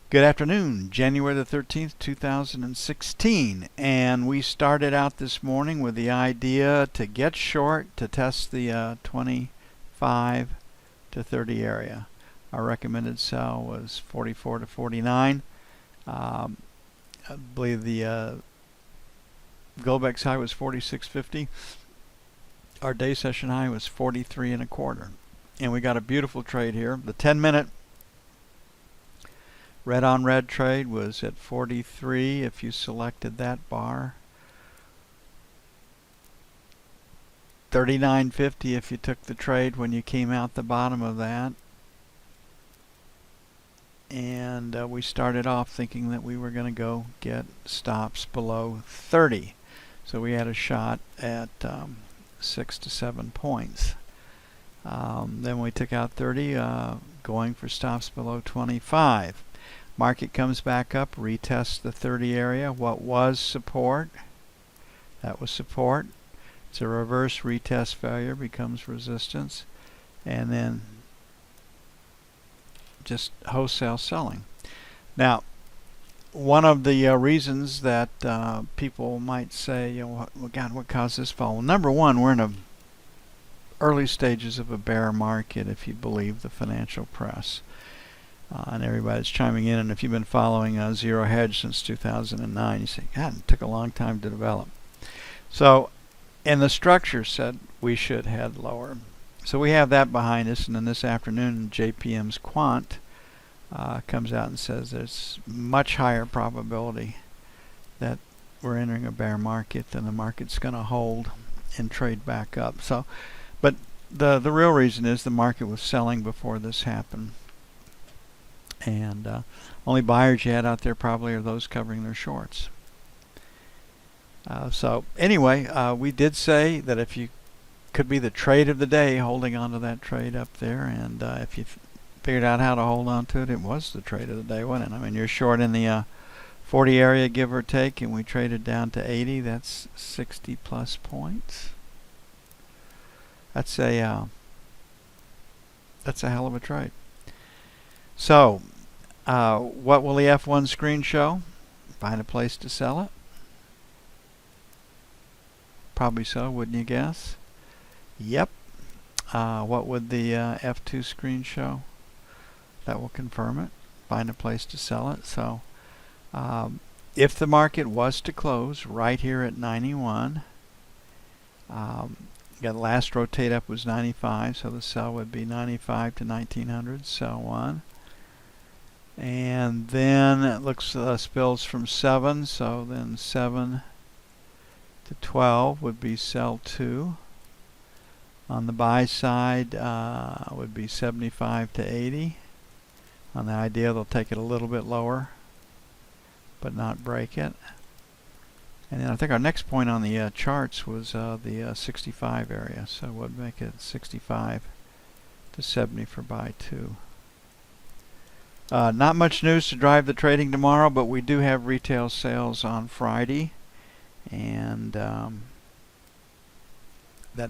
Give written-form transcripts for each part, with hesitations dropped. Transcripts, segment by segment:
Good afternoon, January the 13th, 2016, and we started out this morning with the idea to get short to test the 25 to 30 area. Our recommended sell was 44 to 49. I believe the Globex high was 46.50. Our day session high was 43 and a quarter, and we got a beautiful trade here. The 10-minute red on red trade was at 43 if you selected that bar. 39.50 if you took the trade when you came out the bottom of that. And we started off thinking that we were going to go get stops below 30. So we had a shot at 6 to 7 points. Then we took out 30, going for stops below 25. Market comes back up, retests the 30 area. What was support? That was support. It's a reverse retest failure, becomes resistance, and then just wholesale selling. Now, one of the reasons that people might say, well, God, what caused this fall? Well, number one, we're in the early stages of a bear market, if you believe the financial press. And everybody's chiming in, and if you've been following Zero Hedge since 2009, you say, God, it took a long time to develop. So, and the structure said we should head lower. So we have that behind us, and then this afternoon, JPM's Quant comes out and says there's much higher probability that we're entering a bear market than the market's going to hold and trade back up. So, but the real reason is the market was selling before this happened. And only buyers you had out there probably are those covering their shorts. So anyway, we did say that if you could be the trade of the day, holding on to that trade up there, and if you figured out how to hold on to it, it was the trade of the day, wasn't it? I mean, you're short in the 40 area, give or take, and we traded down to 80. That's 60 plus points. That's a hell of a trade. So, what will the F1 screen show? Find a place to sell it? Probably so, wouldn't you guess? Yep. What would the F2 screen show? That will confirm it. Find a place to sell it. So, if the market was to close right here at 91, the last rotate up was 95, so the sell would be 95 to 1900, sell 1. And then it looks spills from 7, so then 7 to 12 would be sell 2. On the buy side would be 75 to 80. On the idea they'll take it a little bit lower, but not break it. And then I think our next point on the charts was the 65 area, so we'll make it 65 to 70 for buy 2. Not much news to drive the trading tomorrow, but we do have retail sales on Friday, and that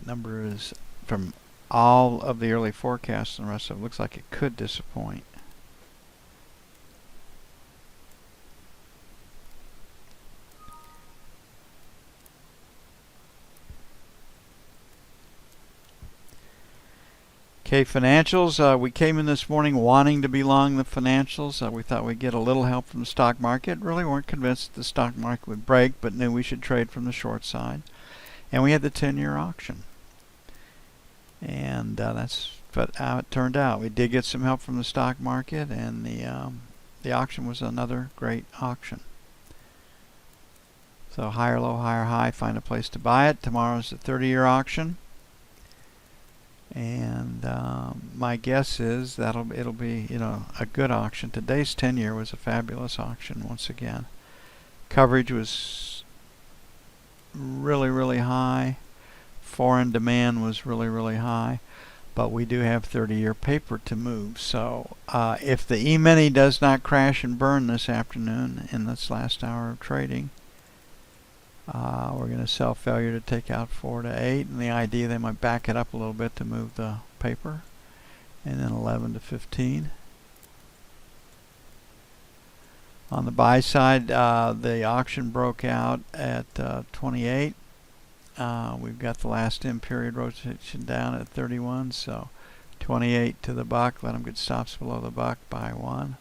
number is from all of the early forecasts and the rest of it. Looks like it could disappoint. Okay, financials. We came in this morning wanting to be long the financials. We thought we'd get a little help from the stock market. Really weren't convinced the stock market would break, but knew we should trade from the short side. And we had the 10-year auction. And that's how it turned out. We did get some help from the stock market, and the auction was another great auction. So higher low, higher high, find a place to buy it. Tomorrow's the 30-year auction. And my guess is it'll be a good auction. Today's 10-year was a fabulous auction once again. Coverage was really, really high. Foreign demand was really, really high. But we do have 30-year paper to move. So if the E-mini does not crash and burn this afternoon in this last hour of trading, we're going to sell failure to take out 4 to 8, and the idea they might back it up a little bit to move the paper, and then 11 to 15. On the buy side, the auction broke out at 28. We've got the last in period rotation down at 31, so 28 to the buck. Let them get stops below the buck, buy one.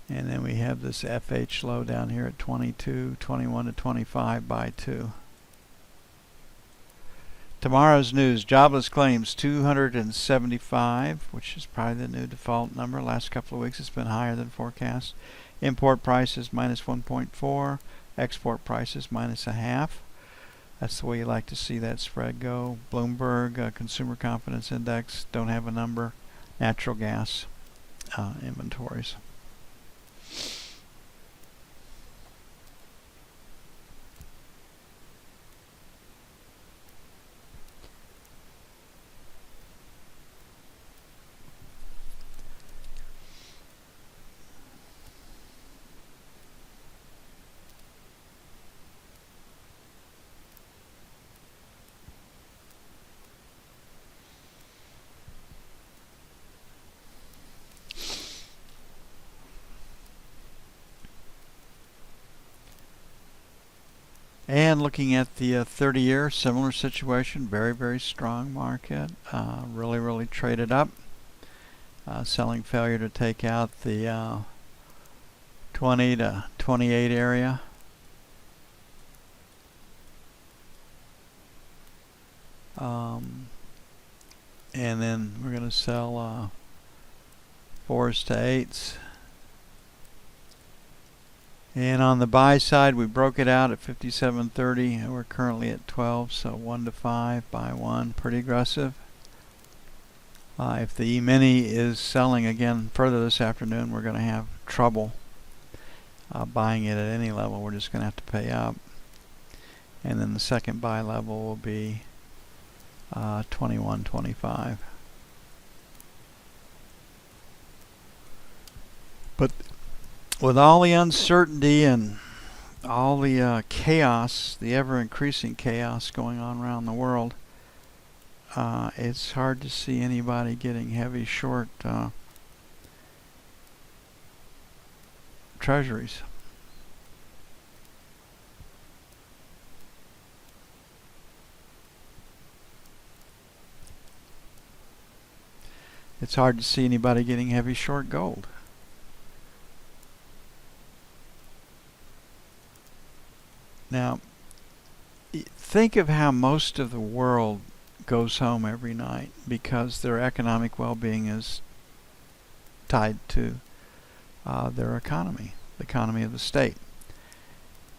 And then we have this FH low down here at 22, 21 to 25, buy two. Tomorrow's news, jobless claims 275, which is probably the new default number. Last couple of weeks it's been higher than forecast. Import prices minus 1.4, export prices minus a half. That's the way you like to see that spread go. Bloomberg Consumer Confidence Index, don't have a number. Natural gas inventories. And looking at the 30-year, similar situation, very, very strong market, really traded up. Selling failure to take out the 20 to 28 area. And then we're going to sell 4s to 8s. And on the buy side, we broke it out at 57.30, and we're currently at 12, so 1 to 5, buy one, pretty aggressive. If the E-mini is selling again further this afternoon, we're going to have trouble buying it at any level. We're just going to have to pay up. And then the second buy level will be 21.25. But with all the uncertainty and all the chaos, the ever-increasing chaos going on around the world, it's hard to see anybody getting heavy short treasuries. It's hard to see anybody getting heavy short gold. Now, think of how most of the world goes home every night because their economic well-being is tied to their economy, the economy of the state.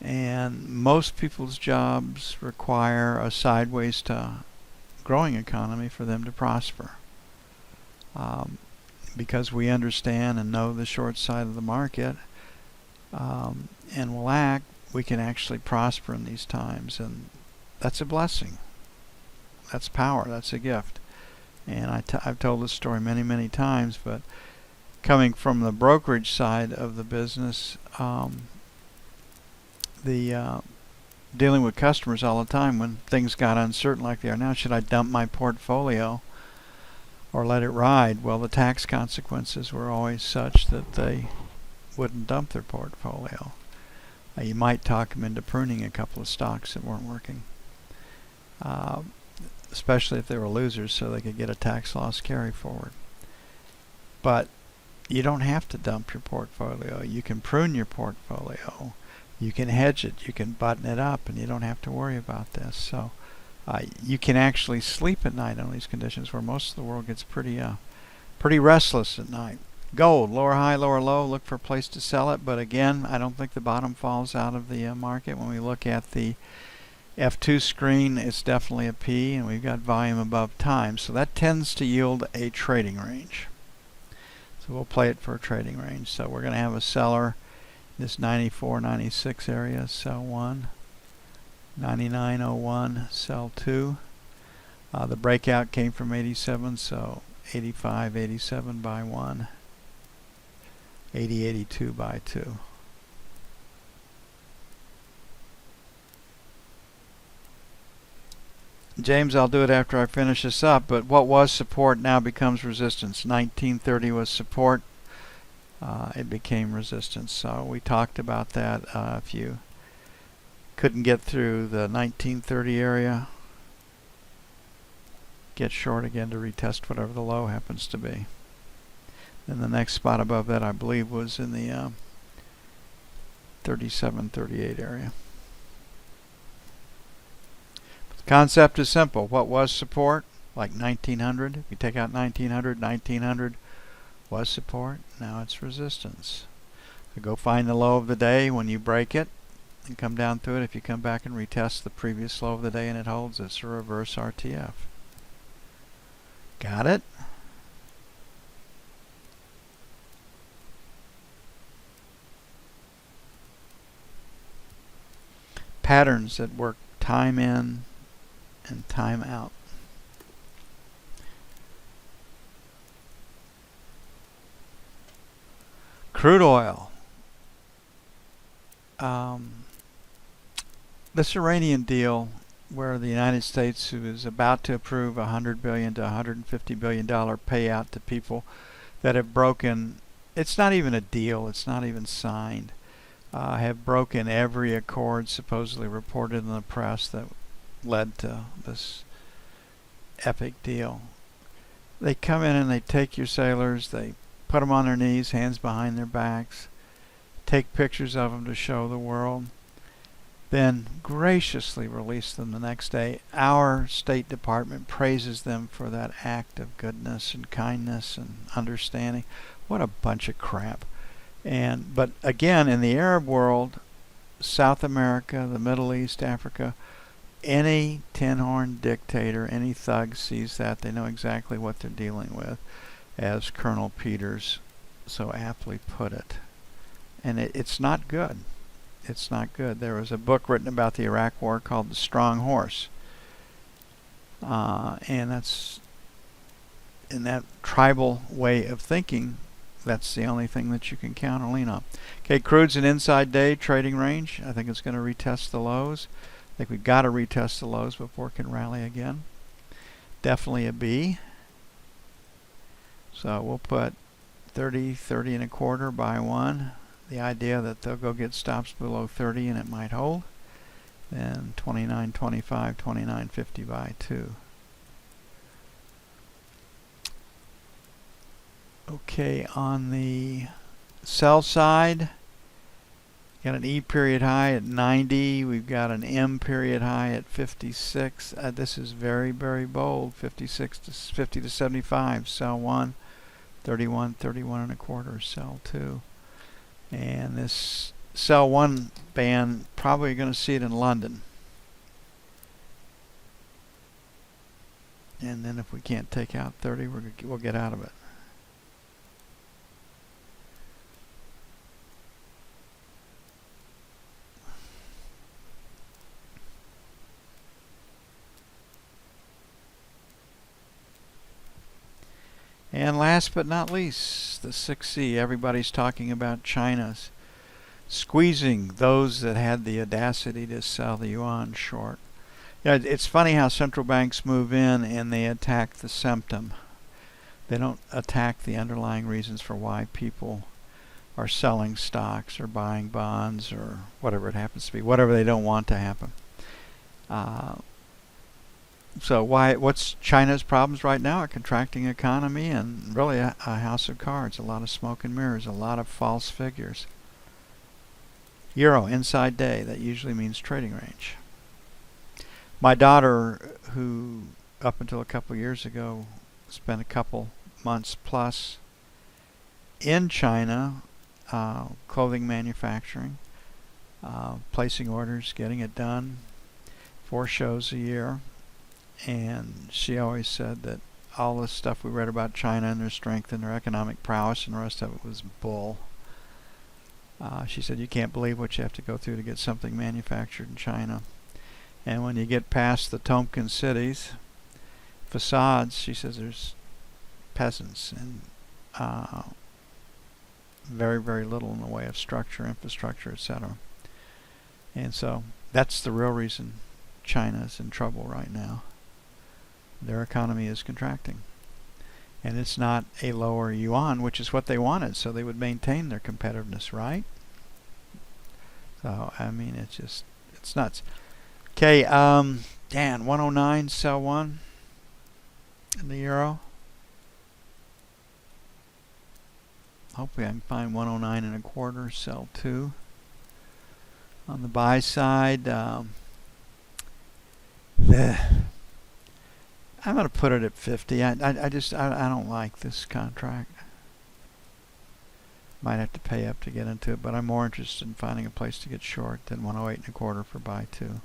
And most people's jobs require a sideways to growing economy for them to prosper. Because we understand and know the short side of the market and will act, we can actually prosper in these times, and that's a blessing. That's power. That's a gift. And I've told this story many times, but coming from the brokerage side of the business, dealing with customers all the time when things got uncertain like they are now, should I dump my portfolio or let it ride? Well, the tax consequences were always such that they wouldn't dump their portfolio. You might talk them into pruning a couple of stocks that weren't working, especially if they were losers, so they could get a tax loss carry forward. But you don't have to dump your portfolio. You can prune your portfolio. You can hedge it. You can button it up, and you don't have to worry about this. So you can actually sleep at night under these conditions, where most of the world gets pretty restless at night. Gold, lower high, lower low, look for a place to sell it. But again, I don't think the bottom falls out of the market. When we look at the F2 screen, it's definitely a P, and we've got volume above time. So that tends to yield a trading range. So we'll play it for a trading range. So we're going to have a seller, this 94, 96 area, sell 1. 99.01, sell 2. The breakout came from 87, so 85, 87 buy 1. 80, 82 buy 2. James, I'll do it after I finish this up, but what was support now becomes resistance. 1930 was support. it became resistance. So we talked about that. If you couldn't get through the 1930 area, get short again to retest whatever the low happens to be. Then the next spot above that, I believe, was in the 37-38 area. But the concept is simple. What was support? Like 1900. If you take out 1900 was support. Now it's resistance. So go find the low of the day. When you break it and come down through it, if you come back and retest the previous low of the day and it holds, it's a reverse RTF. Got it? Patterns that work time in and time out. Crude oil. This Iranian deal, where the United States is about to approve $100 billion to $150 billion payout to people that have broken, it's not even a deal, it's not even signed, have broken every accord supposedly reported in the press that led to this epic deal. They come in and they take your sailors, they put them on their knees, hands behind their backs, take pictures of them to show the world, then graciously release them the next day. Our State Department praises them for that act of goodness and kindness and understanding. What a bunch of crap. But again, in the Arab world, South America, the Middle East, Africa, any tin-horn dictator, any thug sees that, they know exactly what they're dealing with, as Colonel Peters so aptly put it. And it's not good. It's not good. There was a book written about the Iraq War called The Strong Horse. And that's, in that tribal way of thinking, that's the only thing that you can count or lean on. Okay, crude's an inside day trading range. I think it's going to retest the lows. I think we've got to retest the lows before it can rally again. Definitely a B. So we'll put 30, 30 and a quarter by 1. The idea that they'll go get stops below 30 and it might hold. Then 29.25, 29.50 by 2. Okay, on the sell side, got an E period high at 90. We've got an M period high at 56. This is very, very bold. 56 to 50 to 75. Sell 1. 31, 31 and a quarter. Sell 2. And this sell 1 band, probably going to see it in London. And then if we can't take out 30, we'll get out of it. And last but not least, the 6C. Everybody's talking about China's squeezing those that had the audacity to sell the yuan short. Yeah, it's funny how central banks move in and they attack the symptom. They don't attack the underlying reasons for why people are selling stocks or buying bonds or whatever it happens to be, whatever they don't want to happen. So what's China's problems right now? A contracting economy and really a house of cards, a lot of smoke and mirrors, a lot of false figures. Euro, inside day, that usually means trading range. My daughter, who up until a couple years ago spent a couple months plus in China, clothing manufacturing, placing orders, getting it done, 4 shows a year. And she always said that all the stuff we read about China and their strength and their economic prowess and the rest of it was bull. She said you can't believe what you have to go through to get something manufactured in China. And when you get past the Tonkin cities, facades, she says there's peasants and very, very little in the way of structure, infrastructure, etc. And so that's the real reason China's in trouble right now. Their economy is contracting. and it's not a lower yuan, which is what they wanted, so they would maintain their competitiveness, right? So I mean, it's nuts. Okay, Dan, 109, sell one in the euro. Hopefully I can find 109 and a quarter, sell two. On the buy side, I'm going to put it at 50. I don't like this contract. Might have to pay up to get into it, but I'm more interested in finding a place to get short than 108 and a quarter for buy two.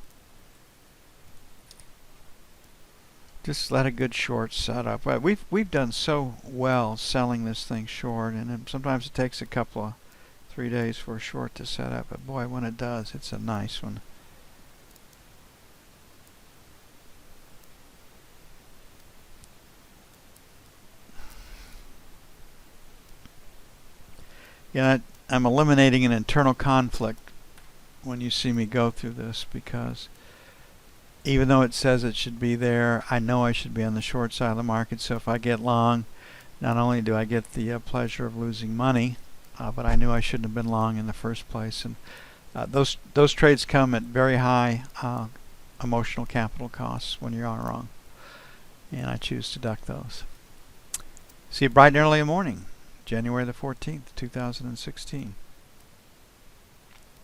Just let a good short set up. We've done so well selling this thing short, and sometimes it takes a couple of 3 days for a short to set up. But boy, when it does, it's a nice one. Yeah, I'm eliminating an internal conflict when you see me go through this, because even though it says it should be there, I know I should be on the short side of the market. So if I get long, not only do I get the pleasure of losing money, but I knew I shouldn't have been long in the first place. And those trades come at very high emotional capital costs when you're on wrong, and I choose to duck those. See you bright and early in the morning, January the 14th, 2016.